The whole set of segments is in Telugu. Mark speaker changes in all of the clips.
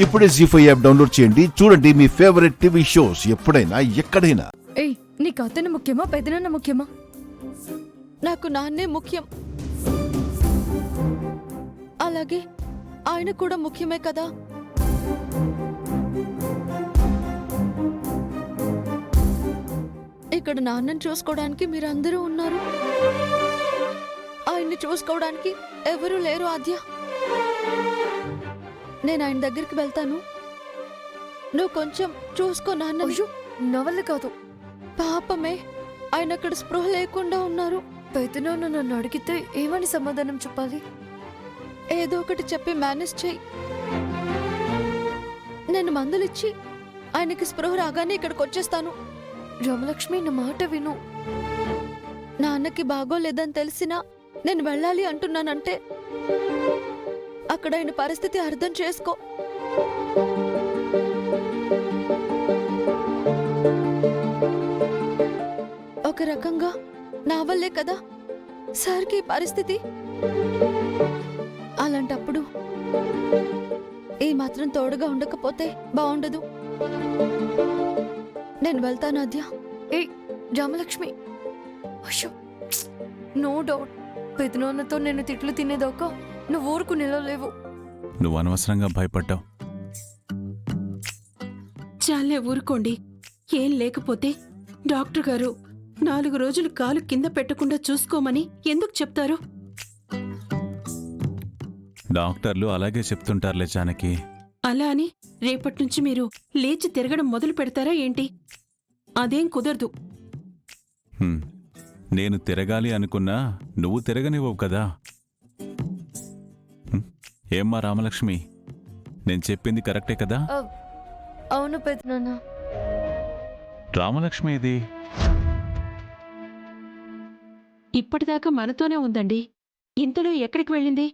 Speaker 1: ఇప్పుడే జీ5 యాప్ డౌన్లోడ్ చేయండి. చూడండి మీ ఫేవరెట్ టీవీ షోస్ ఎప్పుడైనా ఎక్కడైనా.
Speaker 2: ఏయ్, నీకు అతను ముఖ్యమా పెదనాన్న ముఖ్యమా?
Speaker 3: నాకు నాన్నే ముఖ్యం. అలాగే ఆయన కూడా ముఖ్యమే కదా. ఇక్కడ నాన్నని చూసుకోవడానికి మీరందరూ ఉన్నారు, ఆయన్ని చూసుకోవడానికి ఎవరూ లేరు. ఆద్య, నేను ఆయన దగ్గరికి వెళ్తాను, నువ్వు కొంచెం చూసుకో నాన్న.
Speaker 2: నా వల్ల కాదు.
Speaker 3: పాపమే, ఆయన అక్కడ స్పృహ లేకుండా ఉన్నారు.
Speaker 2: పెదనాన్న నన్ను అడిగితే ఏమని సమాధానం చెప్పాలి?
Speaker 3: ఏదో ఒకటి చెప్పి మేనేజ్ చెయ్యి. నేను మందులిచ్చి ఆయనకి స్పృహ రాగానే ఇక్కడికి వచ్చేస్తాను.
Speaker 2: రామలక్ష్మి, నా మాట విను.
Speaker 3: నాన్నకి బాగోలేదని తెలిసినా నేను వెళ్ళాలి అంటున్నానంటే అక్కడ ఆయన పరిస్థితి అర్థం చేసుకో. ఒక రకంగా నా వల్లే కదా సార్కి ఈ పరిస్థితి. అలాంటప్పుడు ఈ మాత్రం తోడుగా ఉండకపోతే బాగుండదు. నేను వెళ్తాను ఆద్య.
Speaker 2: ఏయ్ రామలక్ష్మి, అయ్యో, నో డౌట్ పెదనాన్నతో నేను తిట్లు తినేదాకా నువ్వు ఊరుకు నిలవలేవు.
Speaker 4: నువ్వు అనవసరంగా భయపడ్డావు.
Speaker 5: చాలే ఊరుకోండి. ఏం లేకపోతే డాక్టర్ గారు 4 రోజులు కాలు కింద పెట్టకుండా చూసుకోమని ఎందుకు చెప్తారు?
Speaker 4: డాక్టర్లు అలాగే చెప్తుంటారులే జానకి.
Speaker 5: అలా అని రేపట్నుంచి మీరు లేచి తిరగడం మొదలు పెడతారా ఏంటి? అదేం కుదరదు.
Speaker 4: నేను తిరగాలి అనుకున్నా నువ్వు తిరగనివ్వవు కదా. ఏమ్మా రామలక్ష్మి, నేను చెప్పింది కరెక్టే కదా?
Speaker 2: అవును పెదనాన్న.
Speaker 4: రామలక్ష్మి ఇది
Speaker 5: ఇప్పటిదాకా మనతోనే ఉందండి, ఇంతలో ఎక్కడికి వెళ్ళింది?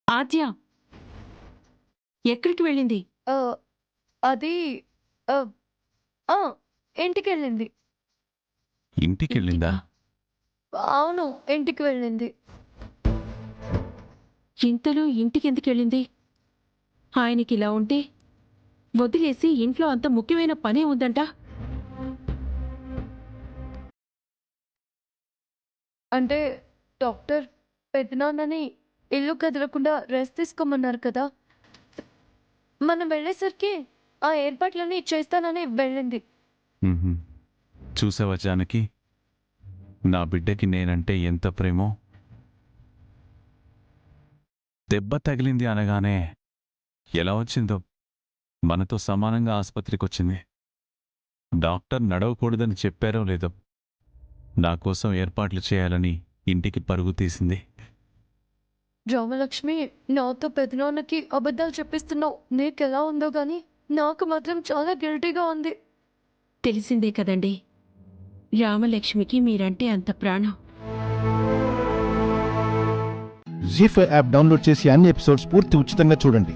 Speaker 5: ఆద్య ఎక్కడికి వెళ్ళింది?
Speaker 2: అది ఇంటికి వెళ్ళింది.
Speaker 4: ఇంటికెళ్ళిందా?
Speaker 2: అవును, ఇంటికి వెళ్ళింది.
Speaker 5: ఇంతలో ఇంటికెందుకు వెళ్ళింది? ఆయనకి ఇలా ఉంటే వదిలేసి ఇంట్లో అంత ముఖ్యమైన పనే ఉందంట.
Speaker 2: అంటే డాక్టర్ పెదనాన్నని ఇల్లు కదలకుండా రెస్ట్ తీసుకోమన్నారు కదా. మనం వెళ్ళేసరికి ఆ ఏర్పాట్లన్నీ చేస్తానని వెళ్ళింది.
Speaker 4: చూసావా జానకి, నా బిడ్డకి నేనంటే ఎంత ప్రేమో. దెబ్బ తగిలింది అనగానే ఎలా వచ్చిందో, మనతో సమానంగా ఆసుపత్రికి వచ్చింది. డాక్టర్ నడవకూడదని చెప్పారో లేదో నా కోసం ఏర్పాట్లు చేయాలని ఇంటికి పరుగు తీసింది.
Speaker 2: రామలక్ష్మి, నాతో పెదనాన్నకి అబద్ధాలు చెప్పిస్తున్నావు. నీకెలా ఉందో గాని నాకు మాత్రం చాలా గిల్టీగా ఉంది.
Speaker 5: తెలిసిందే కదండి, రామలక్ష్మికి మీరంటే అంత ప్రాణం.
Speaker 1: జీ5 యాప్ డౌన్లోడ్ చేసి అన్ని ఎపిసోడ్స్ పూర్తి ఉచితంగా చూడండి.